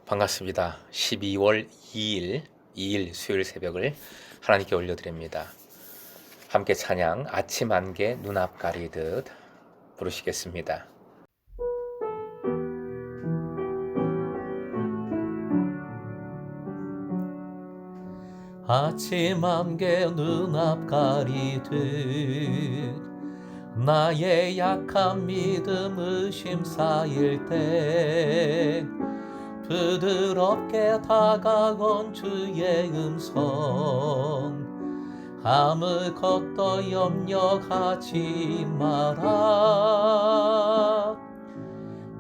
반갑습니다. 12월 2일 수요일 새벽을 하나님께 올려드립니다. 함께 찬양 아침 안개 눈앞 가리듯 부르시겠습니다. 아침 안개 눈앞 가리듯 나의 약한 믿음 의심 쌓일 때 부드럽게 다가온 주의 음성 아무것도 염려하지 마라.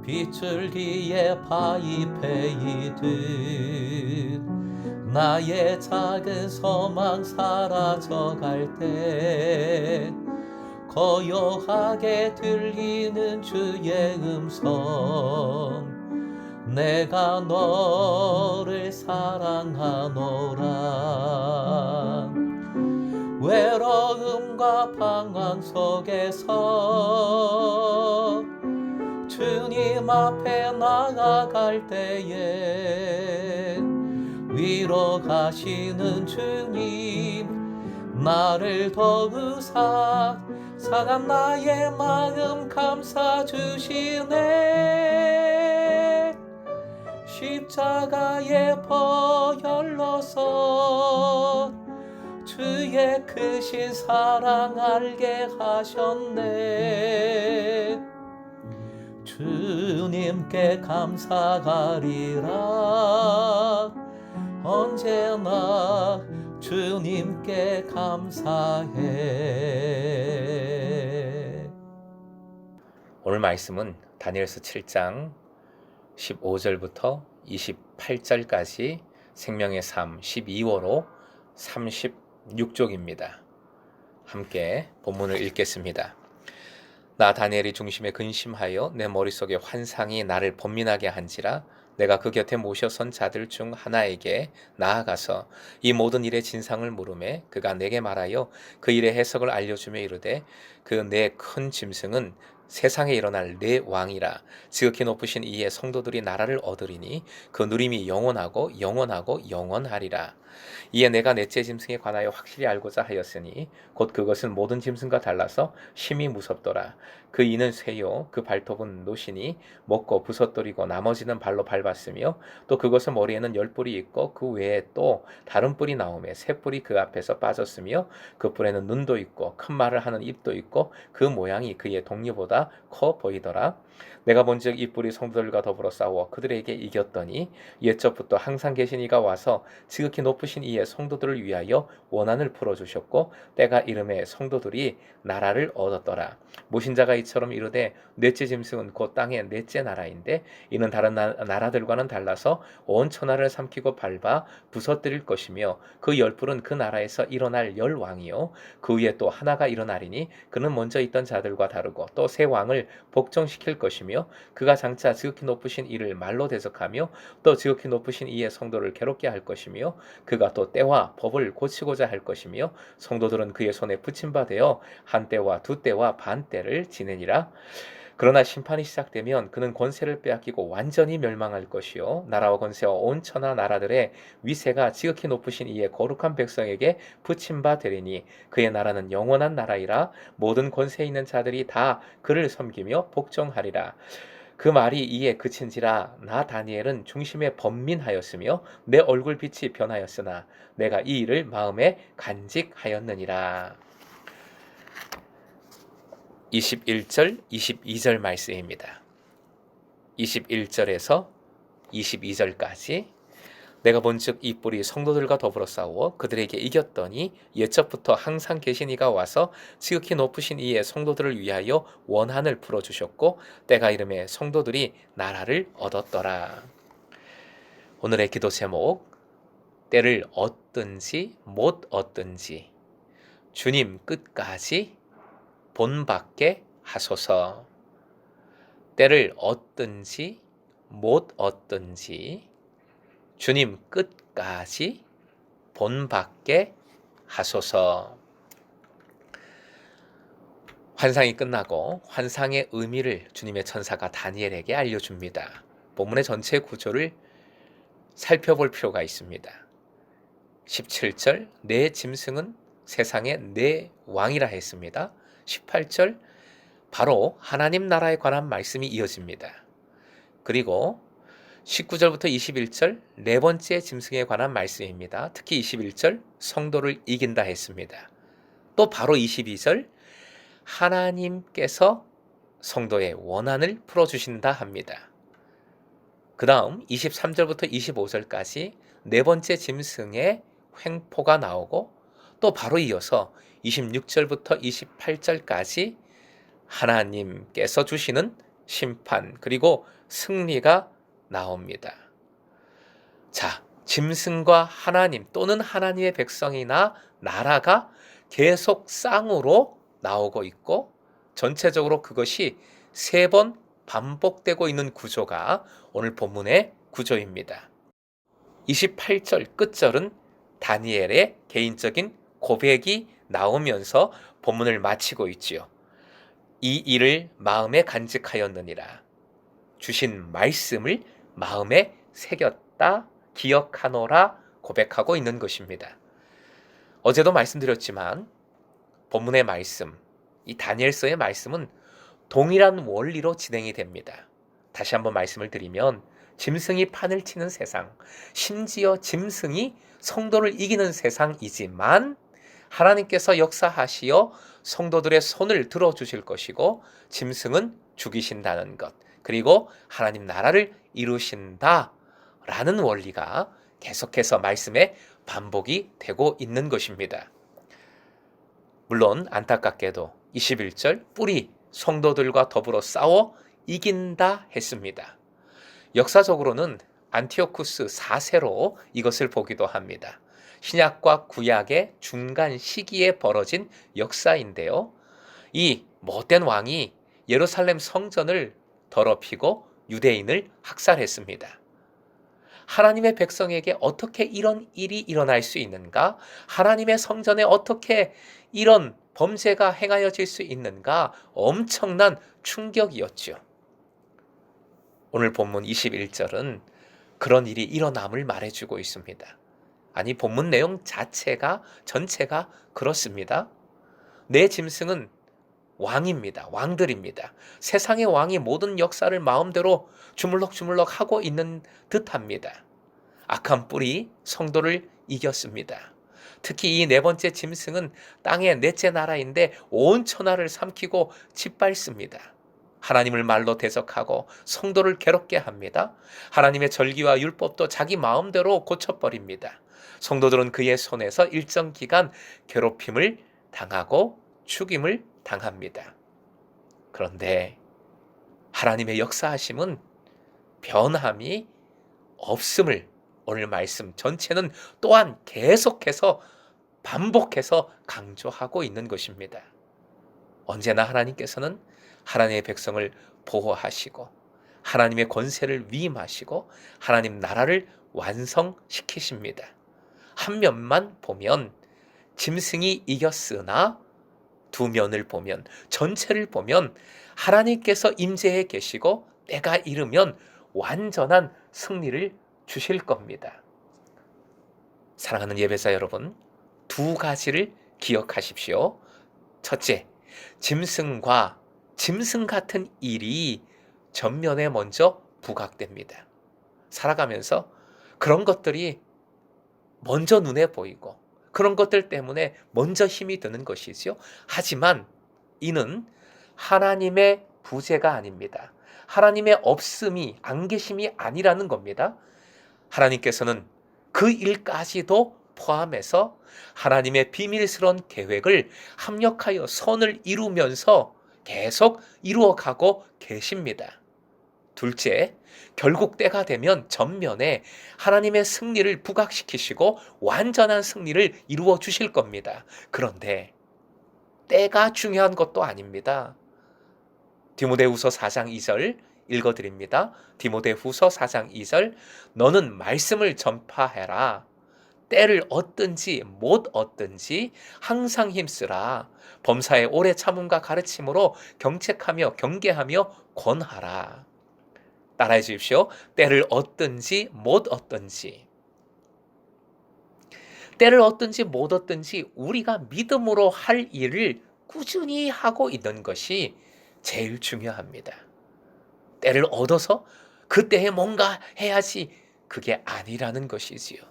빗줄기에 바위 패이듯 나의 작은 소망 사라져갈 때 고요하게 들리는 주의 음성 내가 너를 사랑하노라. 외로움과 방황 속에서 주님 앞에 나아갈 때에 위로하시는 주님 나를 더욱 상한 나의 마음 감싸 주시네. 십자가의 보혈로서 주의 크신 사랑 알게 하셨네. 주님께 감사하리라. 언제나 주님께 감사해. 오늘 말씀은 다니엘서 7장 15절부터 28절까지 생명의 삶 12호로 36쪽입니다. 함께 본문을 읽겠습니다. 나 다니엘이 중심에 근심하여 내 머릿속에 환상이 나를 번민하게 한지라 내가 그 곁에 모셔선 자들 중 하나에게 나아가서 이 모든 일의 진상을 물으매 그가 내게 말하여 그 일의 해석을 알려주며 이르되 그 내 큰 짐승은 세상에 일어날 내 왕이라. 지극히 높으신 이의 성도들이 나라를 얻으리니 그 누림이 영원하고 영원하리라. 이에 내가 넷째 짐승에 관하여 확실히 알고자 하였으니 곧 그것은 모든 짐승과 달라서 심히 무섭더라. 그 이는 쇠요 그 발톱은 노시니 먹고 부서뜨리고 나머지는 발로 밟았으며 또 그것은 머리에는 10뿔이 있고 그 외에 또 다른 뿔이 나오매 새 뿔이 그 앞에서 빠졌으며 그 뿔에는 눈도 있고 큰 말을 하는 입도 있고 그 모양이 그의 동리보다 커 보이더라. 내가 본즉 이 뿔이 성도들과 더불어 싸워 그들에게 이겼더니 옛적부터 항상 계신 이가 와서 지극히 높으신 이의 성도들을 위하여 원한을 풀어주셨고 때가 이름에 성도들이 나라를 얻었더라. 모신 자가 이처럼 이르되 넷째 짐승은 곧 땅의 넷째 나라인데 이는 다른 나라들과는 달라서 온 천하를 삼키고 밟아 부서뜨릴 것이며 그 10뿔은 그 나라에서 일어날 10왕이요 그 위에 또 하나가 일어나리니 그는 먼저 있던 자들과 다르고 또 새 왕을 복종시킬 것이며 그가 장차 지극히 높으신 이를 말로 대적하며 또 지극히 높으신 이의 성도를 괴롭게 할 것이며 그가 또 때와 법을 고치고자 할 것이며 성도들은 그의 손에 붙임 바 되어 한 때와 두 때와 반 때를 지내니라. 그러나 심판이 시작되면 그는 권세를 빼앗기고 완전히 멸망할 것이요 나라와 권세와 온 천하 나라들의 위세가 지극히 높으신 이의 거룩한 백성에게 붙임 바 되리니 그의 나라는 영원한 나라이라. 모든 권세 있는 자들이 다 그를 섬기며 복종하리라. 그 말이 이에 그친지라 나 다니엘은 중심에 번민하였으며 내 얼굴빛이 변하였으나 내가 이 일을 마음에 간직하였느니라. 21절, 22절 말씀입니다. 21절에서 22절까지 내가 본즉 이 뿔이 성도들과 더불어 싸워 그들에게 이겼더니 옛적부터 항상 계신 이가 와서 지극히 높으신 이의 성도들을 위하여 원한을 풀어주셨고 때가 이름에 성도들이 나라를 얻었더라. 오늘의 기도 제목 때를 얻든지 못 얻든지 주님 끝까지 본받게 하소서. 때를 얻든지 못 얻든지 주님 끝까지 본받게 하소서. 환상이 끝나고 환상의 의미를 주님의 천사가 다니엘에게 알려줍니다. 본문의 전체 구조를 살펴볼 필요가 있습니다. 17절 내 짐승은 세상의 내 왕이라 했습니다. 18절 바로 하나님 나라에 관한 말씀이 이어집니다. 그리고 19절부터 21절 네 번째 짐승에 관한 말씀입니다. 특히 21절 성도를 이긴다 했습니다. 또 바로 22절 하나님께서 성도의 원한을 풀어주신다 합니다. 그 다음 23절부터 25절까지 네 번째 짐승의 횡포가 나오고 또 바로 이어서 26절부터 28절까지 하나님께서 주시는 심판 그리고 승리가 나옵니다. 자, 짐승과 하나님 또는 하나님의 백성이나 나라가 계속 쌍으로 나오고 있고 전체적으로 그것이 3번 반복되고 있는 구조가 오늘 본문의 구조입니다. 28절 끝절은 다니엘의 개인적인 고백이 나오면서 본문을 마치고 있지요. 이 일을 마음에 간직하였느니라. 주신 말씀을 마음에 새겼다, 기억하노라 고백하고 있는 것입니다. 어제도 말씀드렸지만 본문의 말씀, 이 다니엘서의 말씀은 동일한 원리로 진행이 됩니다. 다시 한번 말씀을 드리면 짐승이 판을 치는 세상, 심지어 짐승이 성도를 이기는 세상이지만 하나님께서 역사하시어 성도들의 손을 들어주실 것이고 짐승은 죽이신다는 것, 그리고 하나님 나라를 이루신다라는 원리가 계속해서 말씀에 반복이 되고 있는 것입니다. 물론 안타깝게도 21절 뿔이 성도들과 더불어 싸워 이긴다 했습니다. 역사적으로는 안티오쿠스 4세로 이것을 보기도 합니다. 신약과 구약의 중간 시기에 벌어진 역사인데요. 이 못된 왕이 예루살렘 성전을 더럽히고 유대인을 학살했습니다. 하나님의 백성에게 어떻게 이런 일이 일어날 수 있는가? 하나님의 성전에 어떻게 이런 범죄가 행하여질 수 있는가? 엄청난 충격이었죠. 오늘 본문 21절은 그런 일이 일어남을 말해주고 있습니다. 아니, 본문 내용 자체가 전체가 그렇습니다. 내 짐승은 왕입니다. 왕들입니다. 세상의 왕이 모든 역사를 마음대로 주물럭주물럭 하고 있는 듯합니다. 악한 뿔이 성도를 이겼습니다. 특히 이 네 번째 짐승은 땅의 넷째 나라인데 온 천하를 삼키고 짓밟습니다. 하나님을 말로 대적하고 성도를 괴롭게 합니다. 하나님의 절기와 율법도 자기 마음대로 고쳐버립니다. 성도들은 그의 손에서 일정 기간 괴롭힘을 당하고 죽임을 당합니다. 그런데 하나님의 역사하심은 변함이 없음을 오늘 말씀 전체는 또한 계속해서 반복해서 강조하고 있는 것입니다. 언제나 하나님께서는 하나님의 백성을 보호하시고 하나님의 권세를 위임하시고 하나님 나라를 완성시키십니다. 한 면만 보면 짐승이 이겼으나 두 면을 보면 전체를 보면 하나님께서 임재해 계시고 때가 이르면 완전한 승리를 주실 겁니다. 사랑하는 예배자 여러분, 두 가지를 기억하십시오. 첫째, 짐승과 짐승 같은 일이 전면에 먼저 부각됩니다. 살아가면서 그런 것들이 먼저 눈에 보이고 그런 것들 때문에 먼저 힘이 드는 것이지요. 하지만 이는 하나님의 부재가 아닙니다. 하나님의 없음이 안 계심이 아니라는 겁니다. 하나님께서는 그 일까지도 포함해서 하나님의 비밀스러운 계획을 합력하여 선을 이루면서 계속 이루어가고 계십니다. 둘째, 결국 때가 되면 전면에 하나님의 승리를 부각시키시고 완전한 승리를 이루어 주실 겁니다. 그런데 때가 중요한 것도 아닙니다. 디모데후서 4장 2절 읽어드립니다. 디모데후서 4장 2절 너는 말씀을 전파해라. 때를 얻든지 못 얻든지 항상 힘쓰라. 범사에 오래 참음과 가르침으로 경책하며 경계하며 권하라. 따라해 주십시오. 때를 얻든지 못 얻든지. 때를 얻든지 못 얻든지 우리가 믿음으로 할 일을 꾸준히 하고 있는 것이 제일 중요합니다. 때를 얻어서 그때에 뭔가 해야지, 그게 아니라는 것이지요.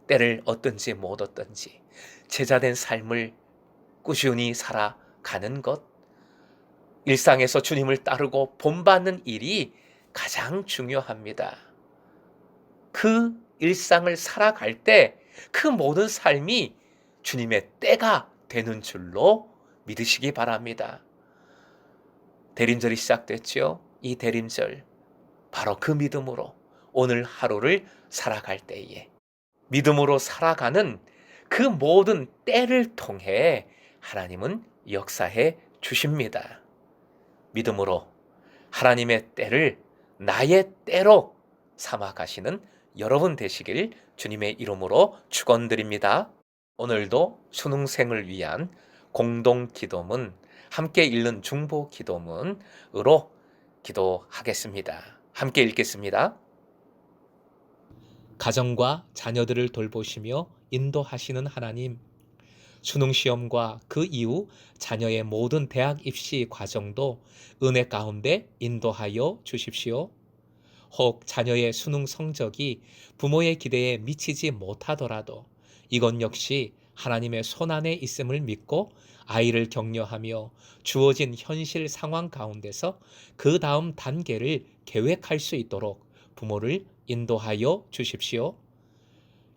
때를 얻든지 못 얻든지 제자된 삶을 꾸준히 살아가는 것, 일상에서 주님을 따르고 본받는 일이 가장 중요합니다. 그 일상을 살아갈 때 그 모든 삶이 주님의 때가 되는 줄로 믿으시기 바랍니다. 대림절이 시작됐죠. 이 대림절, 바로 그 믿음으로 오늘 하루를 살아갈 때에 믿음으로 살아가는 그 모든 때를 통해 하나님은 역사해 주십니다. 믿음으로 하나님의 때를 나의 때로 삼아 가시는 여러분 되시길 주님의 이름으로 축원드립니다. 오늘도 수능생을 위한 공동 기도문, 함께 읽는 중보 기도문으로 기도하겠습니다. 함께 읽겠습니다. 가정과 자녀들을 돌보시며 인도하시는 하나님, 수능 시험과 그 이후 자녀의 모든 대학 입시 과정도 은혜 가운데 인도하여 주십시오. 혹 자녀의 수능 성적이 부모의 기대에 미치지 못하더라도 이것 역시 하나님의 손안에 있음을 믿고 아이를 격려하며 주어진 현실 상황 가운데서 그 다음 단계를 계획할 수 있도록 부모를 인도하여 주십시오.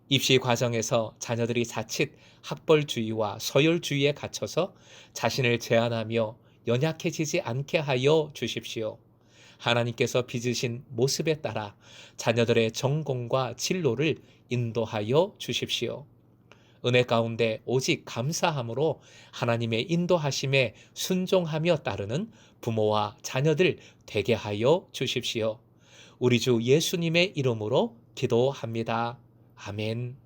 입시 과정에서 자녀들이 자칫 학벌주의와 서열주의에 갇혀서 자신을 제한하며 연약해지지 않게 하여 주십시오. 하나님께서 빚으신 모습에 따라 자녀들의 전공과 진로를 인도하여 주십시오. 은혜 가운데 오직 감사함으로 하나님의 인도하심에 순종하며 따르는 부모와 자녀들 되게 하여 주십시오. 우리 주 예수님의 이름으로 기도합니다. 아멘.